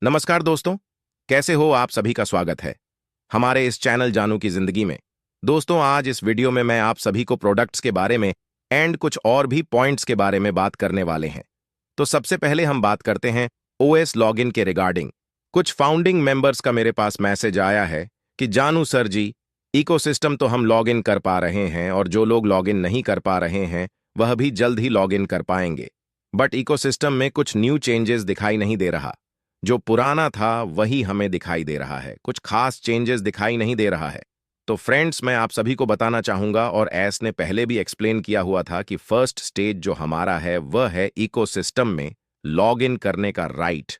नमस्कार दोस्तों, कैसे हो आप सभी का स्वागत है हमारे इस चैनल जानू की जिंदगी में। दोस्तों, आज इस वीडियो में मैं आप सभी को प्रोडक्ट्स के बारे में एंड कुछ और भी पॉइंट्स के बारे में बात करने वाले हैं। तो सबसे पहले हम बात करते हैं ओएस लॉगिन के रिगार्डिंग। कुछ फाउंडिंग मेंबर्स का मेरे पास मैसेज आया है कि जानू सर जी, इकोसिस्टम तो हम लॉगिन कर पा रहे हैं और जो लोग लॉगिन नहीं कर पा रहे हैं वह भी जल्द ही लॉगिन कर पाएंगे, बट इकोसिस्टम में कुछ न्यू चेंजेस दिखाई नहीं दे रहा। जो पुराना था वही हमें दिखाई दे रहा है, कुछ खास चेंजेस दिखाई नहीं दे रहा है। तो फ्रेंड्स, मैं आप सभी को बताना चाहूंगा, और एस ने पहले भी एक्सप्लेन किया हुआ था कि फर्स्ट स्टेज जो हमारा है वह है इकोसिस्टम में लॉग इन करने का राइट।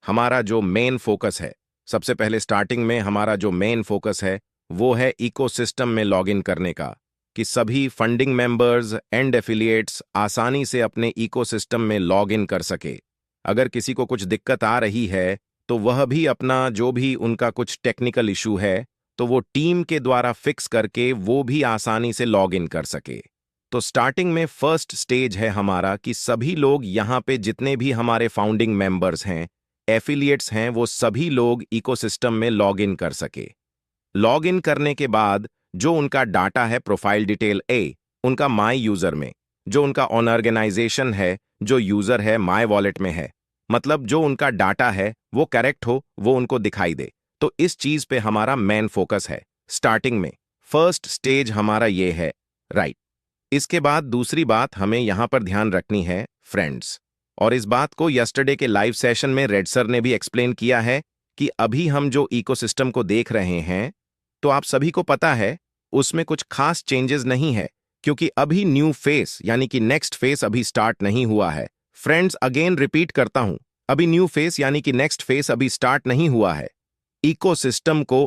हमारा जो मेन फोकस है, सबसे पहले स्टार्टिंग में हमारा जो मेन फोकस है वो है इकोसिस्टम में लॉग इन करने का, कि सभी फंडिंग मेंबर्स एंड एफिलिएट्स आसानी से अपने इकोसिस्टम में लॉग इन कर सके। अगर किसी को कुछ दिक्कत आ रही है तो वह भी अपना जो भी उनका कुछ टेक्निकल इशू है तो वो टीम के द्वारा फिक्स करके वो भी आसानी से लॉग इन कर सके। तो स्टार्टिंग में फर्स्ट स्टेज है हमारा कि सभी लोग यहाँ पे जितने भी हमारे फाउंडिंग मेंबर्स हैं, एफिलिएट्स हैं, वो सभी लोग इकोसिस्टम में लॉग इन कर सके। लॉग इन करने के बाद जो उनका डाटा है प्रोफाइल डिटेल ए, उनका माई यूजर में, जो उनका ऑर्गेनाइजेशन है, जो यूजर है माई वॉलेट में है, मतलब जो उनका डाटा है वो करेक्ट हो, वो उनको दिखाई दे। तो इस चीज पे हमारा मेन फोकस है स्टार्टिंग में। फर्स्ट स्टेज हमारा ये है, राइट। इसके बाद दूसरी बात हमें यहां पर ध्यान रखनी है फ्रेंड्स, और इस बात को यस्टरडे के लाइव सेशन में रेड सर ने भी एक्सप्लेन किया है कि अभी हम जो इकोसिस्टम को देख रहे हैं तो आप सभी को पता है उसमें कुछ खास चेंजेस नहीं है, क्योंकि अभी न्यू फेस यानी कि नेक्स्ट फेस अभी स्टार्ट नहीं हुआ है। फ्रेंड्स, अगेन रिपीट करता हूं, अभी न्यू फेस यानी कि नेक्स्ट फेस अभी स्टार्ट नहीं हुआ है। इकोसिस्टम को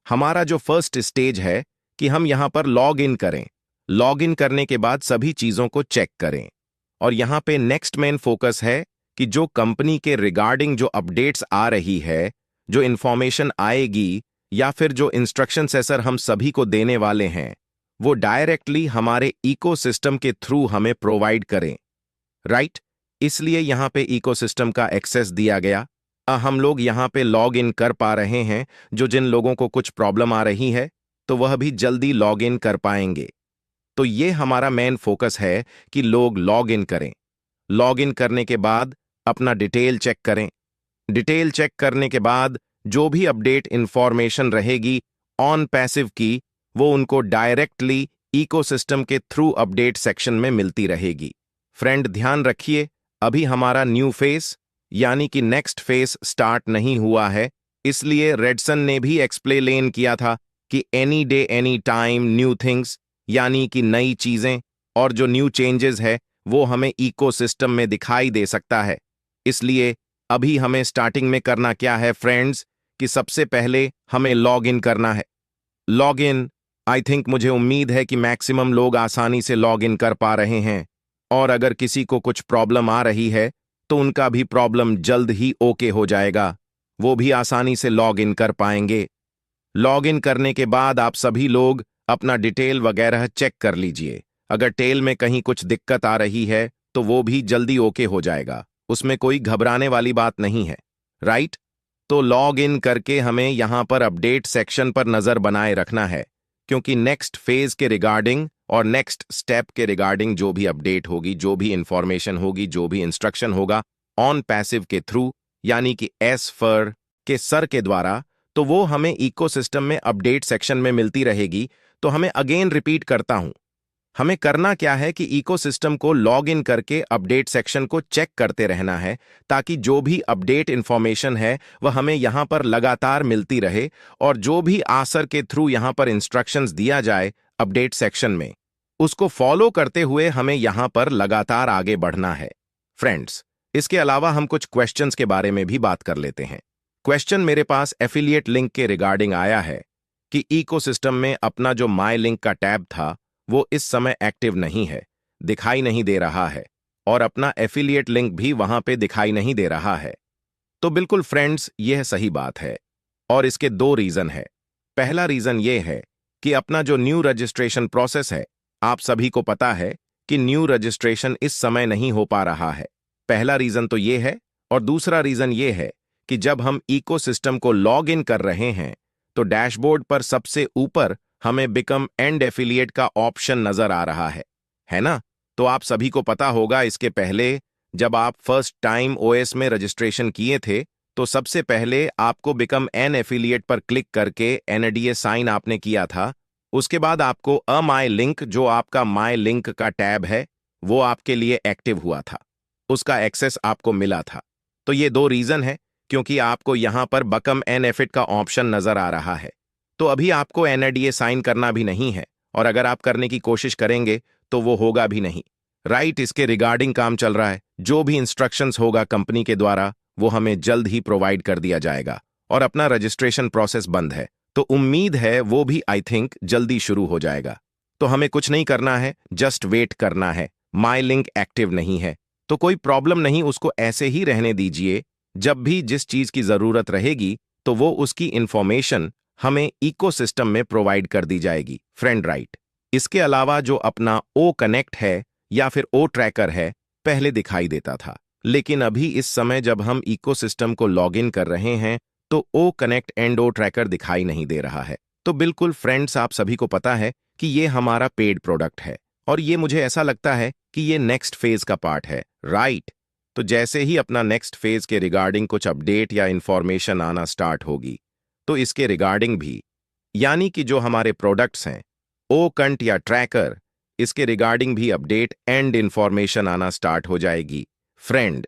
हमारा जो फर्स्ट स्टेज है कि हम यहां पर लॉग इन करें। लॉग इन करने के बाद सभी चीजों को चेक करें, और यहां पे नेक्स्ट मेन फोकस है कि जो कंपनी के रिगार्डिंग जो अपडेट्स आ रही है, जो इंफॉर्मेशन आएगी या फिर जो इंस्ट्रक्शन सेसर हम सभी को देने वाले हैं, वो डायरेक्टली हमारे इकोसिस्टम के थ्रू हमें प्रोवाइड करें, राइट। इसलिए यहां पे इकोसिस्टम का एक्सेस दिया गया। हम लोग यहां पे लॉग इन कर पा रहे हैं। जो जिन लोगों को कुछ प्रॉब्लम आ रही है तो वह भी जल्दी लॉग इन कर पाएंगे। तो ये हमारा मेन फोकस है कि लोग लॉग इन करें। लॉग इन करने के बाद अपना डिटेल चेक करें। डिटेल चेक करने के बाद जो भी अपडेट इंफॉर्मेशन रहेगी ऑन पैसिव की, वो उनको डायरेक्टली इकोसिस्टम के थ्रू अपडेट सेक्शन में मिलती रहेगी। फ्रेंड, ध्यान रखिए, अभी हमारा न्यू फेस यानी कि नेक्स्ट फेस स्टार्ट नहीं हुआ है। इसलिए रेडसन ने भी एक्सप्लेन किया था कि any day any time new things, यानी कि नई चीजें और जो न्यू चेंजेस है वो हमें इकोसिस्टम में दिखाई दे सकता है। इसलिए अभी हमें स्टार्टिंग में करना क्या है फ्रेंड्स, कि सबसे पहले हमें लॉग इन करना है। लॉग इन, आई थिंक, मुझे उम्मीद है कि मैक्सिमम लोग आसानी से लॉग इन कर पा रहे हैं, और अगर किसी को कुछ प्रॉब्लम आ रही है तो उनका भी प्रॉब्लम जल्द ही ओके हो जाएगा, वो भी आसानी से लॉग इन कर पाएंगे। लॉग इन करने के बाद आप सभी लोग अपना डिटेल वगैरह चेक कर लीजिए। अगर टेल में कहीं कुछ दिक्कत आ रही है तो वो भी जल्दी ओके हो जाएगा, उसमें कोई घबराने वाली बात नहीं है, राइट। तो लॉग इन करके हमें यहां पर अपडेट सेक्शन पर नजर बनाए रखना है, क्योंकि नेक्स्ट फेज के रिगार्डिंग और नेक्स्ट स्टेप के रिगार्डिंग जो भी अपडेट होगी, जो भी इंफॉर्मेशन होगी, जो भी इंस्ट्रक्शन होगा ऑन पैसिव के थ्रू यानी कि एस फर के सर के द्वारा, तो वो हमें इकोसिस्टम में अपडेट सेक्शन में मिलती रहेगी। तो हमें अगेन रिपीट करता हूं, हमें करना क्या है कि इकोसिस्टम को लॉग इन करके अपडेट सेक्शन को चेक करते रहना है, ताकि जो भी अपडेट इंफॉर्मेशन है वह हमें यहां पर लगातार मिलती रहे, और जो भी आसर के थ्रू यहां पर इंस्ट्रक्शंस दिया जाए अपडेट सेक्शन में, उसको फॉलो करते हुए हमें यहां पर लगातार आगे बढ़ना है। फ्रेंड्स, इसके अलावा हम कुछ क्वेश्चंस के बारे में भी बात कर लेते हैं। क्वेश्चन मेरे पास एफिलिएट लिंक के रिगार्डिंग आया है कि इकोसिस्टम में अपना जो माई लिंक का टैब था वो इस समय एक्टिव नहीं है, दिखाई नहीं दे रहा है, और अपना एफिलिएट लिंक भी वहां पे दिखाई नहीं दे रहा है। तो बिल्कुल फ्रेंड्स, यह सही बात है, और इसके दो रीजन है। पहला रीजन यह है कि अपना जो न्यू रजिस्ट्रेशन प्रोसेस है, आप सभी को पता है कि न्यू रजिस्ट्रेशन इस समय नहीं हो पा रहा है। पहला रीजन तो यह है, और दूसरा रीजन यह है कि जब हम इकोसिस्टम को लॉग इन कर रहे हैं तो डैशबोर्ड पर सबसे ऊपर हमें बिकम एंड एफिलिएट का ऑप्शन नजर आ रहा है ना? तो आप सभी को पता होगा, इसके पहले जब आप फर्स्ट टाइम ओएस में रजिस्ट्रेशन किए थे तो सबसे पहले आपको बिकम एन एफिलिएट पर क्लिक करके एनडीए साइन आपने किया था। उसके बाद आपको माई लिंक, जो आपका माई लिंक का टैब है, वो आपके लिए एक्टिव हुआ था, उसका एक्सेस आपको मिला था। तो ये दो रीजन है क्योंकि आपको यहां पर बकम एन एफिट का ऑप्शन नजर आ रहा है। तो अभी आपको एनडीए साइन करना भी नहीं है, और अगर आप करने की कोशिश करेंगे तो वो होगा भी नहीं। राइट, इसके रिगार्डिंग काम चल रहा है। जो भी इंस्ट्रक्शंस होगा कंपनी के द्वारा वो हमें जल्द ही प्रोवाइड कर दिया जाएगा, और अपना रजिस्ट्रेशन प्रोसेस बंद है तो उम्मीद है वो भी आई थिंक जल्दी शुरू हो जाएगा। तो हमें कुछ नहीं करना है, जस्ट वेट करना है। माई लिंक एक्टिव नहीं है तो कोई प्रॉब्लम नहीं, उसको ऐसे ही रहने दीजिए। जब भी जिस चीज की जरूरत रहेगी तो वो उसकी इंफॉर्मेशन हमें इकोसिस्टम में प्रोवाइड कर दी जाएगी फ्रेंड, राइट। इसके अलावा जो अपना ओ कनेक्ट है या फिर ओ ट्रैकर है, पहले दिखाई देता था, लेकिन अभी इस समय जब हम इकोसिस्टम को लॉगिन कर रहे हैं तो O connect and O tracker दिखाई नहीं दे रहा है। तो बिल्कुल फ्रेंड्स, आप सभी को पता है कि ये हमारा पेड प्रोडक्ट है, और ये मुझे ऐसा लगता है कि ये नेक्स्ट फेज का पार्ट है, राइट। तो जैसे ही अपना नेक्स्ट फेज के रिगार्डिंग कुछ अपडेट या इंफॉर्मेशन आना स्टार्ट होगी तो इसके रिगार्डिंग भी, यानी कि जो हमारे प्रोडक्ट्स हैं ओ कंट या ट्रैकर, इसके रिगार्डिंग भी अपडेट एंड इंफॉर्मेशन आना स्टार्ट हो जाएगी फ्रेंड।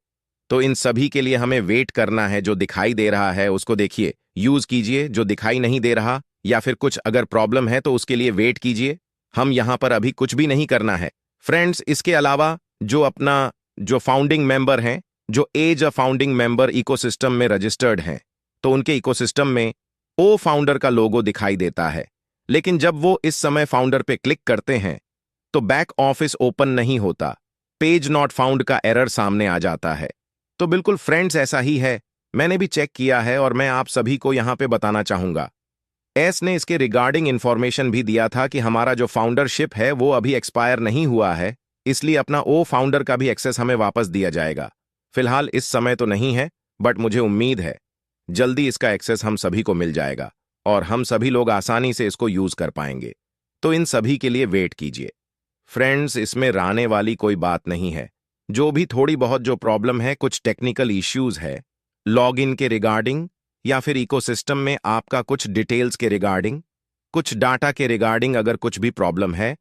तो इन सभी के लिए हमें वेट करना है। जो दिखाई दे रहा है उसको देखिए, यूज कीजिए। जो दिखाई नहीं दे रहा या फिर कुछ अगर प्रॉब्लम है तो उसके लिए वेट कीजिए। हम यहां पर अभी कुछ भी नहीं करना है फ्रेंड्स। इसके अलावा जो फाउंडिंग मेंबर हैं, जो as a founding member ecosystem में रजिस्टर्ड हैं, तो उनके इकोसिस्टम में ओ फाउंडर का लोगो दिखाई देता है, लेकिन जब वो इस समय फाउंडर पे क्लिक करते हैं तो बैक ऑफिस ओपन नहीं होता, पेज नॉट फाउंड का एरर सामने आ जाता है। तो बिल्कुल फ्रेंड्स, ऐसा ही है। मैंने भी चेक किया है और मैं आप सभी को यहां पे बताना चाहूंगा। एस ने इसके रिगार्डिंग इंफॉर्मेशन भी दिया था कि हमारा जो फाउंडरशिप है वो अभी एक्सपायर नहीं हुआ है, इसलिए अपना ओ फाउंडर का भी एक्सेस हमें वापस दिया जाएगा। फिलहाल इस समय तो नहीं है, बट मुझे उम्मीद है जल्दी इसका एक्सेस हम सभी को मिल जाएगा और हम सभी लोग आसानी से इसको यूज कर पाएंगे। तो इन सभी के लिए वेट कीजिए फ्रेंड्स। इसमें राने वाली कोई बात नहीं है। जो भी थोड़ी बहुत जो प्रॉब्लम है, कुछ टेक्निकल इश्यूज है लॉगिन के रिगार्डिंग, या फिर इकोसिस्टम में आपका कुछ डिटेल्स के रिगार्डिंग, कुछ डाटा के रिगार्डिंग अगर कुछ भी प्रॉब्लम है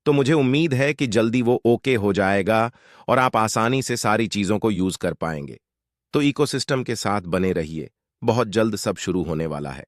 तो मुझे उम्मीद है कि जल्दी वो ओके हो जाएगा और आप आसानी से सारी चीजों को यूज कर पाएंगे। तो इकोसिस्टम के साथ बने रहिए, बहुत जल्द सब शुरू होने वाला है।